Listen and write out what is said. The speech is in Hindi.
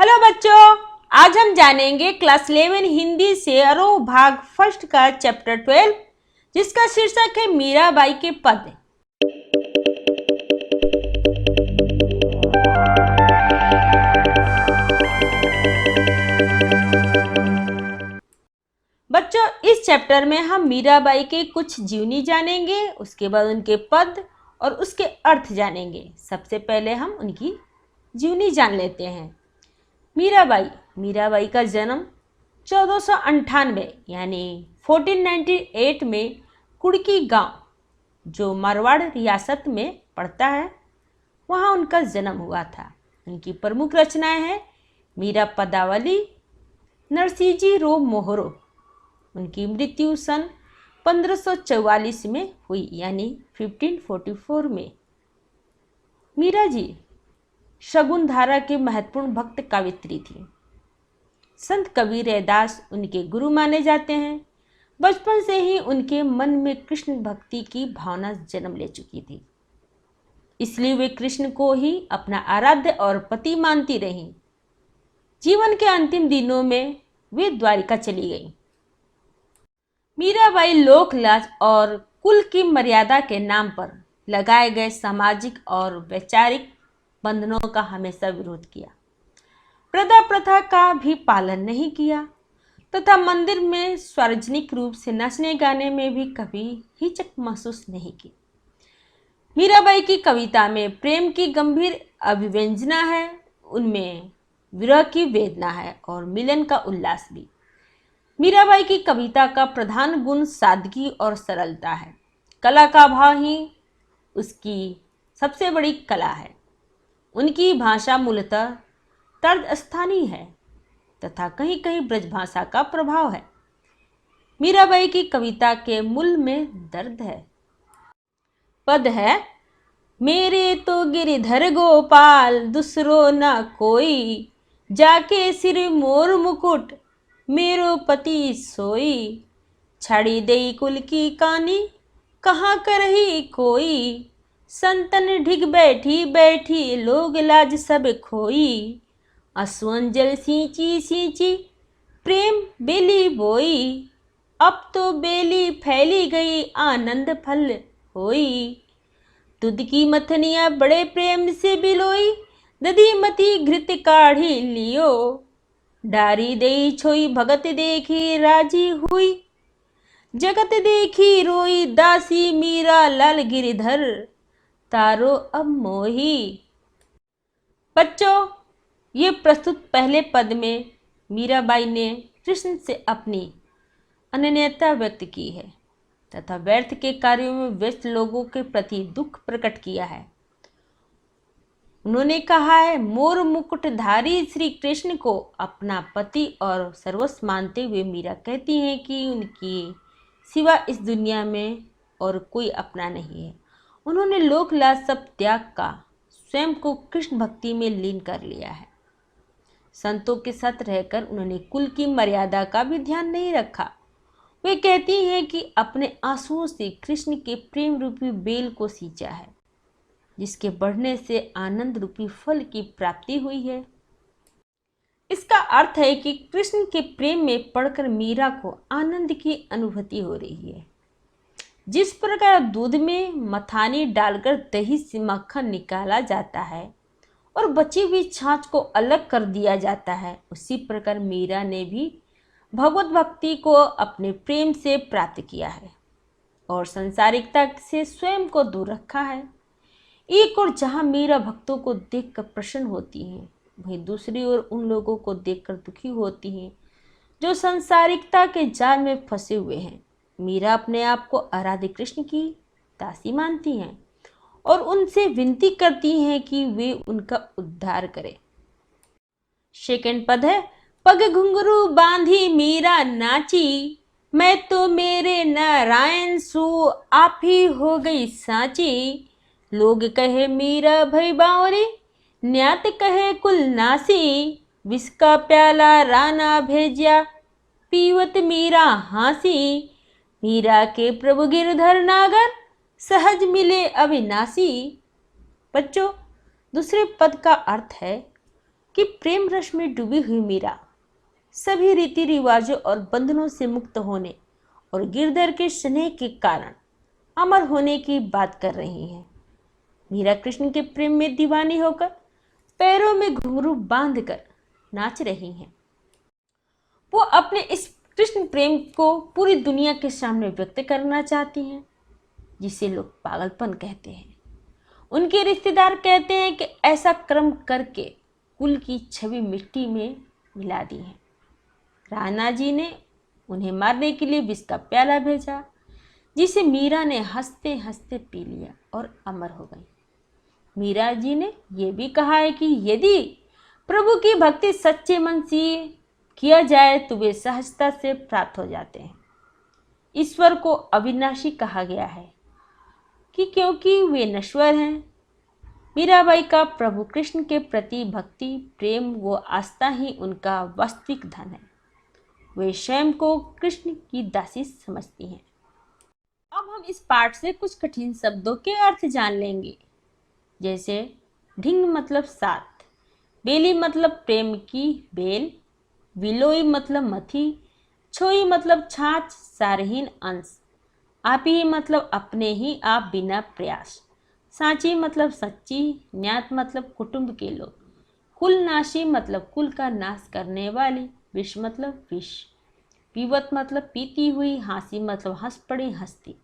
हेलो बच्चों, आज हम जानेंगे क्लास 11 हिंदी से आरोह भाग फर्स्ट का चैप्टर 12 जिसका शीर्षक है मीराबाई के पद। बच्चों, इस चैप्टर में हम मीराबाई के कुछ जीवनी जानेंगे, उसके बाद उनके पद और उसके अर्थ जानेंगे। सबसे पहले हम उनकी जीवनी जान लेते हैं। मीराबाई का जन्म 1498 यानी 1498 में कुड़की गांव जो मारवाड़ रियासत में पड़ता है वहां उनका जन्म हुआ था। उनकी प्रमुख रचनाएं हैं मीरा पदावली, नरसिंहजी रो मोहरो। उनकी मृत्यु सन 1544 में हुई यानी 1544 में। मीरा जी शगुन धारा के महत्वपूर्ण भक्त कवियत्री थी। संत कबीर रैदास उनके गुरु माने जाते हैं। बचपन से ही उनके मन में कृष्ण भक्ति की भावना जन्म ले चुकी थी, इसलिए वे कृष्ण को ही अपना आराध्य और पति मानती रहीं। जीवन के अंतिम दिनों में वे द्वारिका चली गईं। मीराबाई लोक लाज और कुल की मर्यादा के नाम पर लगाए गए सामाजिक और वैचारिक बंधनों का हमेशा विरोध किया। प्रथा का भी पालन नहीं किया तथा मंदिर में सार्वजनिक रूप से नाचने गाने में भी कभी हिचक महसूस नहीं की। मीराबाई की कविता में प्रेम की गंभीर अभिव्यंजना है, उनमें विरह की वेदना है और मिलन का उल्लास भी। मीराबाई की कविता का प्रधान गुण सादगी और सरलता है। कला का भाव ही उसकी सबसे बड़ी कला है। उनकी भाषा मूलतः तर्ज स्थानीय है तथा कहीं कहीं ब्रजभाषा का प्रभाव है। मीराबाई की कविता के मूल में दर्द है। पद है मेरे तो गिरिधर गोपाल दूसरो न कोई, जाके सिर मोर मुकुट मेरो पति सोई, छाड़ी दई कुल की कानी कहाँ करही कोई, संतन ढिग बैठी बैठी लोग लाज सब खोई, असुवन जल सींची सींची प्रेम बेली बोई, अब तो बेली फैली गई आनंद फल होई, दूध की मथनिया बड़े प्रेम से बिलोई, दधी मती घृत काढ़ी लियो, डारी दई छोई भगत देखी राजी हुई, जगत देखी रोई दासी मीरा लाल गिरिधर तारो अब मोही। बच्चों, ये प्रस्तुत पहले पद में मीराबाई ने कृष्ण से अपनी अनन्यता व्यक्त की है तथा व्यर्थ के कार्यों में व्यस्त लोगों के प्रति दुख प्रकट किया है। उन्होंने कहा है मोर मुकुटधारी श्री कृष्ण को अपना पति और सर्वस्व मानते हुए मीरा कहती हैं कि उनकी सिवा इस दुनिया में और कोई अपना नहीं है। उन्होंने लोक लाज सब त्याग का स्वयं को कृष्ण भक्ति में लीन कर लिया है। संतों के साथ रहकर उन्होंने कुल की मर्यादा का भी ध्यान नहीं रखा। वे कहती हैं कि अपने आंसुओं से कृष्ण के प्रेम रूपी बेल को सींचा है, जिसके बढ़ने से आनंद रूपी फल की प्राप्ति हुई है। इसका अर्थ है कि कृष्ण के प्रेम में पड़कर मीरा को आनंद की अनुभूति हो रही है। जिस प्रकार दूध में मथानी डालकर दही से मक्खन निकाला जाता है और बची हुई छाछ को अलग कर दिया जाता है, उसी प्रकार मीरा ने भी भगवत भक्ति को अपने प्रेम से प्राप्त किया है और संसारिकता से स्वयं को दूर रखा है। एक और जहां मीरा भक्तों को देखकर प्रसन्न होती हैं, वहीं दूसरी ओर उन लोगों को देखकर दुखी होती हैं जो संसारिकता के जाल में फंसे हुए हैं। मीरा अपने आप को आराध्य कृष्ण की दासी मानती हैं और उनसे विनती करती हैं कि वे उनका उद्धार करें। सेकंड पद है पग घुंघरू बांधी मीरा नाची, मैं तो मेरे नारायण सु आप ही हो गई साची, लोग कहे मीरा भई बावरी न्यात कहे कुल नासी, विष का प्याला राना भेजिया पीवत मीरा हासी, मीरा के प्रभु गिरधर नागर सहज मिले अविनाशी। बच्चों, दूसरे पद का अर्थ है कि प्रेम रस में डूबी हुई मीरा सभी रीति रिवाजों और बंधनों से मुक्त होने और गिरधर के स्नेह के कारण अमर होने की बात कर रही हैं। मीरा कृष्ण के प्रेम में दीवानी होकर पैरों में घुंघरू बांधकर नाच रही हैं। वो अपने इस कृष्ण प्रेम को पूरी दुनिया के सामने व्यक्त करना चाहती हैं, जिसे लोग पागलपन कहते हैं। उनके रिश्तेदार कहते हैं कि ऐसा कर्म करके कुल की छवि मिट्टी में मिला दी है। राणा जी ने उन्हें मारने के लिए विष का प्याला भेजा, जिसे मीरा ने हंसते हंसते पी लिया और अमर हो गई। मीरा जी ने यह भी कहा है कि यदि प्रभु की भक्ति सच्चे मन से किया जाए तो वे सहजता से प्राप्त हो जाते हैं। ईश्वर को अविनाशी कहा गया है कि क्योंकि वे नश्वर हैं। मीराबाई का प्रभु कृष्ण के प्रति भक्ति, प्रेम व आस्था ही उनका वास्तविक धन है। वे स्वयं को कृष्ण की दासी समझती हैं। अब हम इस पाठ से कुछ कठिन शब्दों के अर्थ जान लेंगे, जैसे ढिंग मतलब सात, बेली मतलब प्रेम की बेल, विलोई मतलब मथी, छोई मतलब छाछ सारहीन अंश, आपी मतलब अपने ही आप बिना प्रयास, सांची मतलब सच्ची, न्यात मतलब कुटुंब के लोग, कुल नाशी मतलब कुल का नाश करने वाली, विष मतलब विष, पीवत मतलब पीती हुई, हंसी मतलब हंस पड़ी हस्ती।